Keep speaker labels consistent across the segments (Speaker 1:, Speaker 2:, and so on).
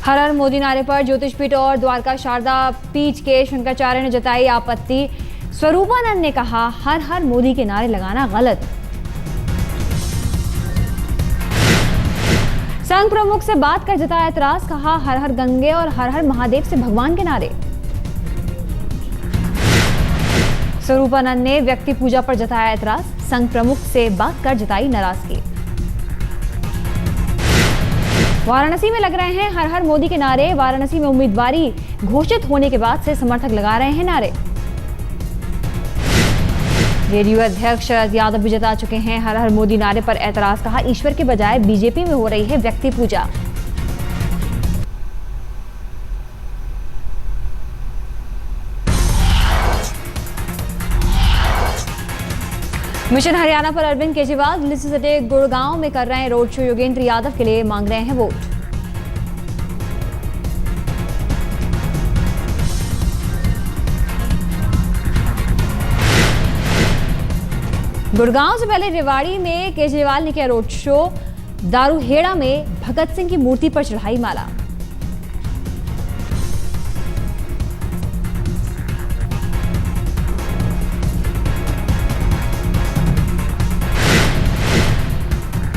Speaker 1: हर हर मोदी नारे पर ज्योतिषपीठ और द्वारका शारदा पीठ के शंकराचार्य ने जताई आपत्ति। स्वरूपानंद ने कहा, हर हर मोदी के नारे लगाना गलत। संघ प्रमुख से बात कर जताया एतराज, कहा हर हर गंगे और हर हर महादेव से भगवान के नारे। स्वरूपानंद ने व्यक्ति पूजा पर जताया एतराज, संघ प्रमुख से बात कर जताई नाराजगी। वाराणसी में लग रहे हैं हर हर मोदी के नारे। वाराणसी में उम्मीदवारी घोषित होने के बाद से समर्थक लगा रहे हैं नारे। जेडीयू अध्यक्ष शरद यादव भी जता चुके हैं हर हर मोदी नारे पर एतराज, कहा ईश्वर के बजाय बीजेपी में हो रही है व्यक्ति पूजा। मिशन हरियाणा पर अरविंद केजरीवाल दिल्ली से सटे गुड़गांव में कर रहे हैं रोड शो। योगेंद्र यादव के लिए मांग रहे हैं वोट। गुड़गांव से पहले रेवाड़ी में केजरीवाल ने किया रोड शो। दारूहेड़ा में भगत सिंह की मूर्ति पर चढ़ाई माला।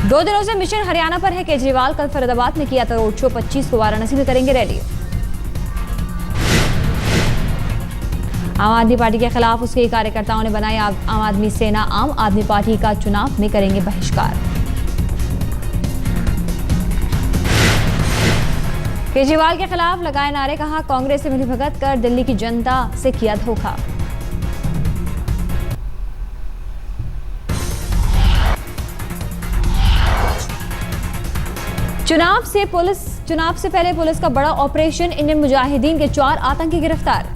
Speaker 1: दो दिनों से मिशन हरियाणा पर है केजरीवाल। कल फरीदाबाद में किया था रोड शो। 25 को वाराणसी में करेंगे रैली। आम आदमी पार्टी के खिलाफ उसके कार्यकर्ताओं ने बनाई आम आदमी सेना। आम आदमी पार्टी का चुनाव में करेंगे बहिष्कार। केजरीवाल के खिलाफ लगाए नारे, कहा कांग्रेस से मिलीभगत कर दिल्ली की जनता से किया धोखा। चुनाव से पहले पुलिस का बड़ा ऑपरेशन। इंडियन मुजाहिदीन के 4 आतंकी गिरफ्तार।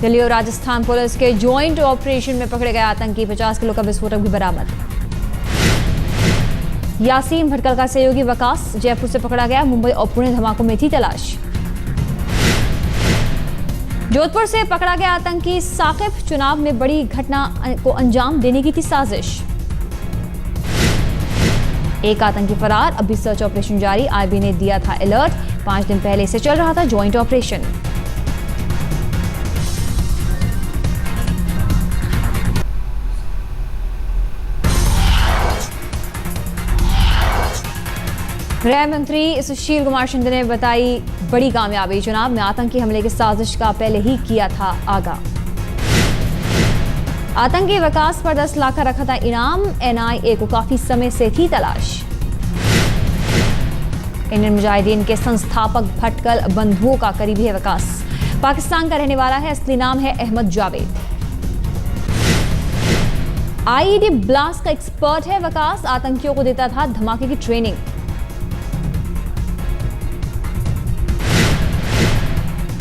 Speaker 1: दिल्ली और राजस्थान पुलिस के ज्वाइंट ऑपरेशन में पकड़े गए आतंकी। 50 किलो का विस्फोटक भी बरामद। यासीन भटकल का सहयोगी वकास जयपुर से पकड़ा गया। मुंबई और पुणे धमाकों में थी तलाश। जोधपुर से पकड़ा गया आतंकी साकिब। चुनाव में बड़ी घटना को अंजाम देने की थी साजिश। एक आतंकी फरार। अभी सर्च ऑपरेशन जारी। आईबी ने दिया था अलर्ट। 5 दिन पहले से चल रहा था ज्वाइंट ऑपरेशन। गृह मंत्री सुशील कुमार शिंदे ने बताई बड़ी कामयाबी। चुनाव में आतंकी हमले की साजिश का पहले ही किया था आगाह। आतंकी वकास पर 10 लाख का रखा था इनाम। एनआईए को काफी समय से थी तलाश। इंडियन मुजाहिदीन के संस्थापक भटकल बंधुओं का करीबी है वकास। पाकिस्तान का रहने वाला है। असली नाम है अहमद जावेद। आईईडी ब्लास्ट का एक्सपर्ट है वकास। आतंकियों को देता था धमाके की ट्रेनिंग।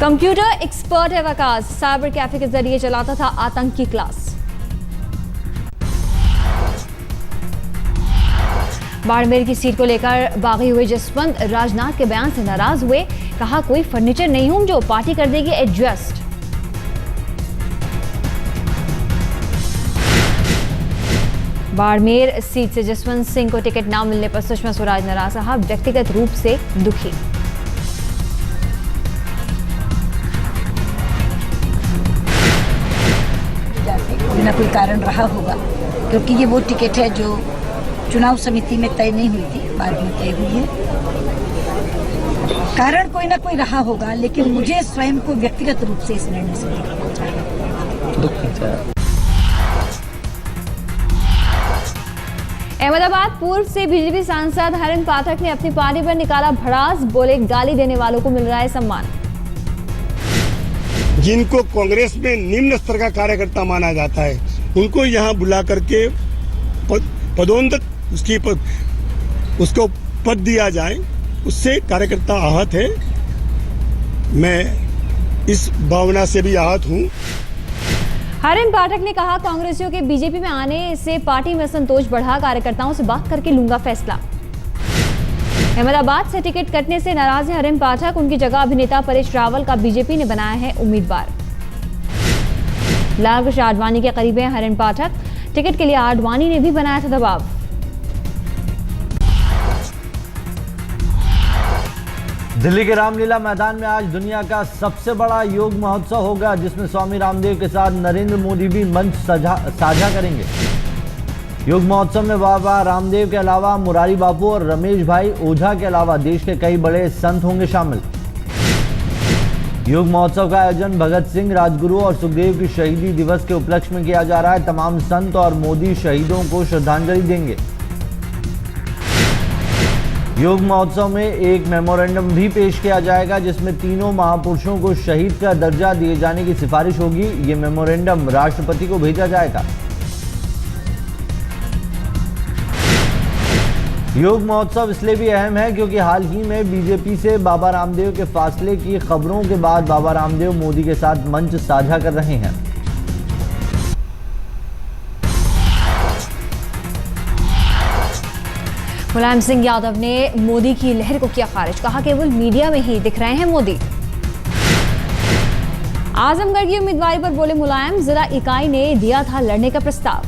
Speaker 1: कंप्यूटर एक्सपर्ट है वकास। साइबर कैफे के जरिए चलाता था आतंकी क्लास। बाड़मेर की सीट को लेकर बागी हुए जसवंत राजनाथ के बयान से नाराज हुए। कहा कोई फर्नीचर नहीं हूं जो पार्टी कर देगी एडजस्ट। बाड़मेर सीट से जसवंत सिंह को टिकट न मिलने पर सुषमा स्वराज नाराज। रहा व्यक्तिगत रूप से दुखी।
Speaker 2: कोई ना कोई कारण रहा होगा, क्योंकि ये वो टिकट है जो चुनाव समिति में तय नहीं हुई थी, बाद में तय हुई है। कारण कोई ना कोई रहा होगा, लेकिन मुझे स्वयं को व्यक्तिगत रूप से इस निर्णय से
Speaker 1: अहमदाबाद पूर्व से बीजेपी सांसद हरिन पाठक ने अपनी पार्टी पर निकाला भड़ास। बोले गाली देने वालों को मिल रहा है सम्मान।
Speaker 3: जिनको कांग्रेस में निम्न स्तर का कार्यकर्ता माना जाता है, उनको यहाँ बुला करके पदोन्नत उसको पद दिया जाए, उससे कार्यकर्ता आहत है। मैं इस भावना से भी आहत हूँ।
Speaker 1: हरिन पाठक ने कहा कांग्रेसियों के बीजेपी में आने से पार्टी में असंतोष बढ़ा। कार्यकर्ताओं से बात करके लूंगा फैसला। अहमदाबाद से टिकट कटने से नाराज है हरिन पाठक। उनकी जगह अभिनेता परेश रावल का बीजेपी ने बनाया है उम्मीदवार। लाल कृष्ण आडवाणी के करीब है हरिन पाठक। टिकट के लिए आडवाणी ने भी बनाया था दबाव।
Speaker 4: दिल्ली के रामलीला मैदान में आज दुनिया का सबसे बड़ा योग महोत्सव होगा, जिसमें स्वामी रामदेव के साथ नरेंद्र मोदी भी मंच साझा करेंगे। योग महोत्सव में बाबा रामदेव के अलावा मुरारी बापू और रमेश भाई ओझा के अलावा देश के कई बड़े संत होंगे शामिल। योग महोत्सव का आयोजन भगत सिंह, राजगुरु और सुखदेव की शहीदी दिवस के उपलक्ष्य में किया जा रहा है। तमाम संत और मोदी शहीदों को श्रद्धांजलि देंगे। योग महोत्सव में एक मेमोरेंडम भी पेश किया जाएगा, जिसमें तीनों महापुरुषों को शहीद का दर्जा दिए जाने की सिफारिश होगी। ये मेमोरेंडम राष्ट्रपति को भेजा जाएगा। योग महोत्सव इसलिए भी अहम है क्योंकि हाल ही में बीजेपी से बाबा रामदेव के फासले की खबरों के बाद बाबा रामदेव मोदी के साथ मंच साझा कर रहे हैं।
Speaker 1: मुलायम सिंह यादव ने मोदी की लहर को किया खारिज, कहा केवल मीडिया में ही दिख रहे हैं मोदी। आजमगढ़ की उम्मीदवारी पर बोले मुलायम, जिला इकाई ने दिया था लड़ने का प्रस्ताव।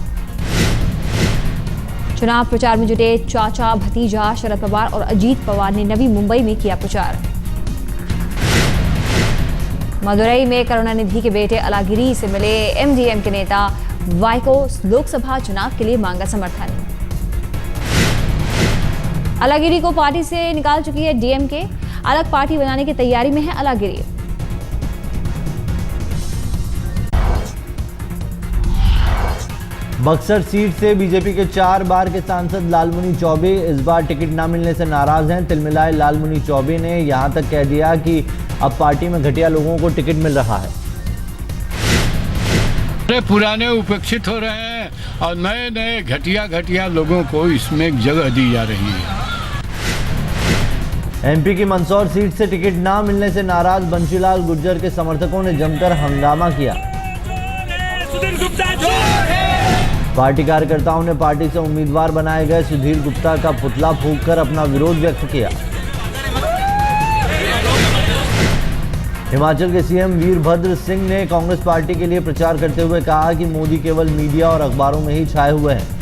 Speaker 1: चुनाव प्रचार में जुटे चाचा भतीजा शरद पवार और अजीत पवार ने नवी मुंबई में किया प्रचार। मदुरई में करुणानिधि के बेटे अलागिरी से मिले एमडीएम के नेता, वाइको लोकसभा चुनाव के लिए मांगा समर्थन। अलागिरी को पार्टी से निकाल चुकी है डीएमके, अलग पार्टी बनाने की तैयारी में है अलागिरी।
Speaker 4: बक्सर सीट से बीजेपी के 4 बार के सांसद लालमुनि चौबे इस बार टिकट न मिलने से नाराज हैं। तिलमिलाए लालमुनि चौबे ने यहां तक कह दिया कि अब पार्टी में घटिया लोगों को टिकट मिल रहा है।
Speaker 5: पुराने उपेक्षित हो रहे हैं और नए नए घटिया लोगों को इसमें जगह दी जा रही है।
Speaker 4: एमपी की मंदसौर सीट से टिकट न मिलने से नाराज बंशीलाल गुर्जर के समर्थकों ने जमकर हंगामा किया। पार्टी कार्यकर्ताओं ने पार्टी से उम्मीदवार बनाए गए सुधीर गुप्ता का पुतला फूंककर अपना विरोध व्यक्त किया। हिमाचल के सीएम वीरभद्र सिंह ने कांग्रेस पार्टी के लिए प्रचार करते हुए कहा कि मोदी केवल मीडिया और अखबारों में ही छाए हुए हैं।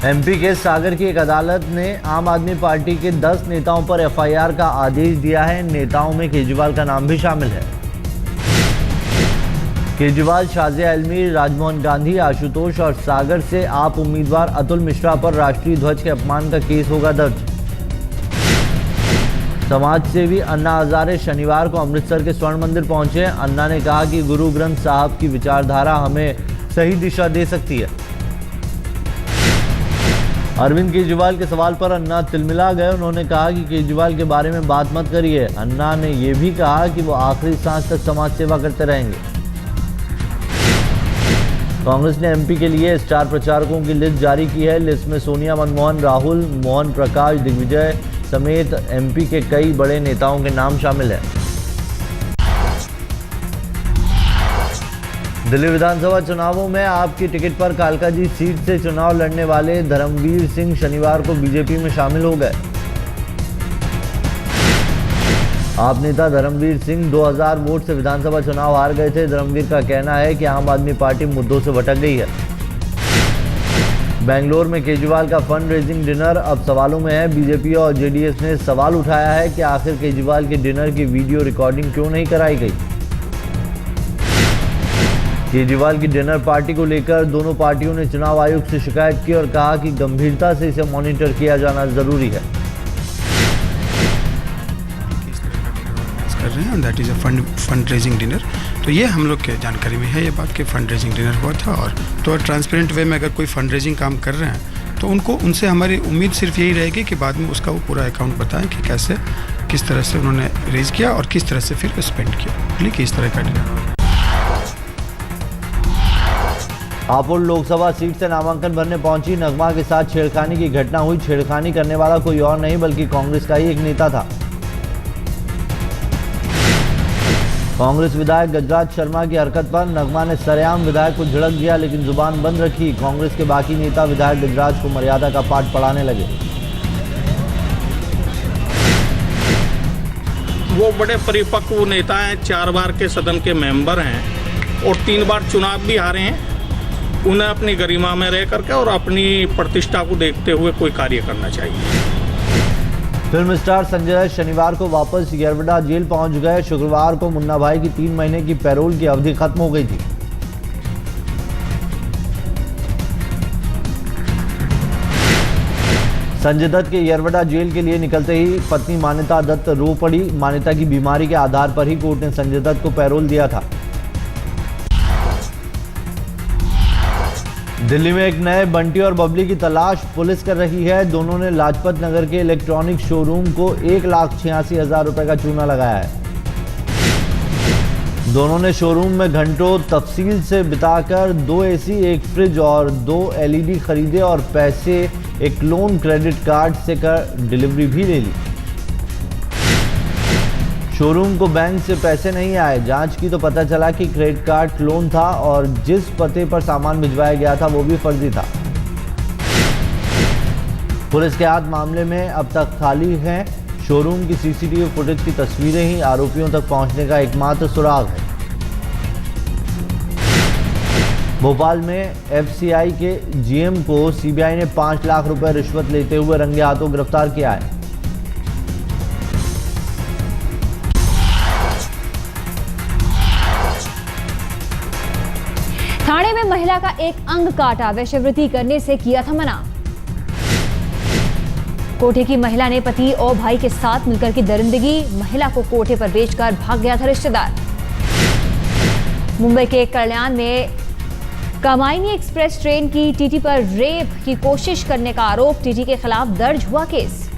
Speaker 4: एमपी के सागर की एक अदालत ने आम आदमी पार्टी के 10 नेताओं पर एफआईआर का आदेश दिया है। नेताओं में केजरीवाल का नाम भी शामिल है। केजरीवाल, शाजिया अजमेर, राजमोहन गांधी, आशुतोष और सागर से आप उम्मीदवार अतुल मिश्रा पर राष्ट्रीय ध्वज के अपमान का केस होगा दर्ज। समाज सेवी अन्ना हजारे शनिवार को अमृतसर के स्वर्ण मंदिर पहुंचे। अन्ना ने कहा कि गुरु ग्रंथ साहब की विचारधारा हमें सही दिशा दे सकती है। अरविंद केजरीवाल के सवाल पर अन्ना तिलमिला गए। उन्होंने कहा कि केजरीवाल के बारे में बात मत करिए। अन्ना ने यह भी कहा कि वो आखिरी सांस तक समाज सेवा करते रहेंगे। कांग्रेस ने एमपी के लिए स्टार प्रचारकों की लिस्ट जारी की है। लिस्ट में सोनिया, मनमोहन, राहुल, मोहन प्रकाश, दिग्विजय समेत एमपी के कई बड़े नेताओं के नाम शामिल हैं। दिल्ली विधानसभा चुनावों में आपकी टिकट पर कालकाजी सीट से चुनाव लड़ने वाले धर्मवीर सिंह शनिवार को बीजेपी में शामिल हो गए। आप नेता धर्मवीर सिंह 2000 वोट से विधानसभा चुनाव हार गए थे। धर्मवीर का कहना है कि आम आदमी पार्टी मुद्दों से भटक गई है। बेंगलोर में केजरीवाल का फंड रेजिंग डिनर अब सवालों में है। बीजेपी और जेडीएस ने सवाल उठाया है कि आखिर केजरीवाल के डिनर की वीडियो रिकॉर्डिंग क्यों नहीं कराई गई। केजरीवाल की डिनर पार्टी को लेकर दोनों पार्टियों ने चुनाव आयोग से शिकायत की और कहा कि गंभीरता से इसे मॉनिटर किया जाना जरूरी है।
Speaker 6: कर रहे हैं और that is a fund raising dinner. तो ये हम लोग के जानकारी में है ये बात कि फंड रेजिंग डिनर हुआ था। और तो ट्रांसपेरेंट वे में अगर कोई फंड रेजिंग काम कर रहे हैं तो उनसे हमारी उम्मीद सिर्फ यही रहेगी कि बाद में उसका वो पूरा अकाउंट बताएं कि कैसे किस तरह से उन्होंने रेज किया और किस तरह से फिर स्पेंड किया। इसलिए इस तरह का डिनर।
Speaker 4: हापुड़ लोकसभा सीट से नामांकन भरने पहुंची नगमा के साथ छेड़खानी की घटना हुई। छेड़खानी करने वाला कोई और नहीं बल्कि कांग्रेस का ही एक नेता था। कांग्रेस विधायक गजराज शर्मा की हरकत पर नगमा ने सरेआम विधायक को झिड़क दिया, लेकिन जुबान बंद रखी। कांग्रेस के बाकी नेता विधायक गजराज को मर्यादा का पाठ पढ़ाने लगे।
Speaker 7: वो बड़े परिपक्व नेता हैं, 4 बार के सदन के मेंबर हैं और 3 बार चुनाव भी हारे हैं। उन्हें अपनी गरिमा में रह करके और अपनी प्रतिष्ठा को देखते हुए कोई कार्य करना चाहिए।
Speaker 4: फिल्म स्टार संजय दत्त शनिवार को वापस येरवडा जेल पहुंच गए। शुक्रवार को मुन्ना भाई की 3 महीने की पैरोल की अवधि खत्म हो गई थी। संजय दत्त के येरवडा जेल के लिए निकलते ही पत्नी मान्यता दत्त रो पड़ी। मान्यता की बीमारी के आधार पर ही कोर्ट ने संजय दत्त को पैरोल दिया था। दिल्ली में एक नए बंटी और बबली की तलाश पुलिस कर रही है। दोनों ने लाजपत नगर के इलेक्ट्रॉनिक शोरूम को 1,86,000 रुपए का चूना लगाया है। दोनों ने शोरूम में घंटों तफसील से बिताकर 2 एसी, 1 फ्रिज और 2 एलईडी खरीदे और पैसे एक लोन क्रेडिट कार्ड से कर डिलीवरी भी ले ली। शोरूम को बैंक से पैसे नहीं आए। जांच की तो पता चला कि क्रेडिट कार्ड लोन था और जिस पते पर सामान भिजवाया गया था वो भी फर्जी था। पुलिस के हाथ मामले में अब तक खाली है। शोरूम की सीसीटीवी फुटेज की तस्वीरें ही आरोपियों तक पहुंचने का एकमात्र सुराग है। भोपाल में एफसीआई के जीएम को सीबीआई ने 5 लाख रुपए रिश्वत लेते हुए रंगे हाथों गिरफ्तार किया है।
Speaker 1: थाने में महिला का एक अंग काटा, वैश्यवृत्ति करने से किया था मना। कोठे की महिला ने पति और भाई के साथ मिलकर की दरिंदगी। महिला को कोठे पर बेचकर भाग गया था रिश्तेदार। मुंबई के कल्याण में कामायनी एक्सप्रेस ट्रेन की टीटी पर रेप की कोशिश करने का आरोप। टीटी के खिलाफ दर्ज हुआ केस।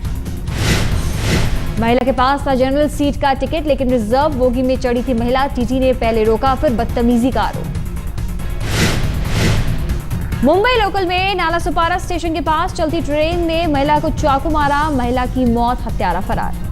Speaker 1: महिला के पास था जनरल सीट का टिकट, लेकिन रिजर्व बोगी में चढ़ी थी महिला। टीटी ने पहले रोका, फिर बदतमीजी का आरोप। मुंबई लोकल में नाला सुपारा स्टेशन के पास चलती ट्रेन में महिला को चाकू मारा। महिला की मौत, हत्यारा फरार।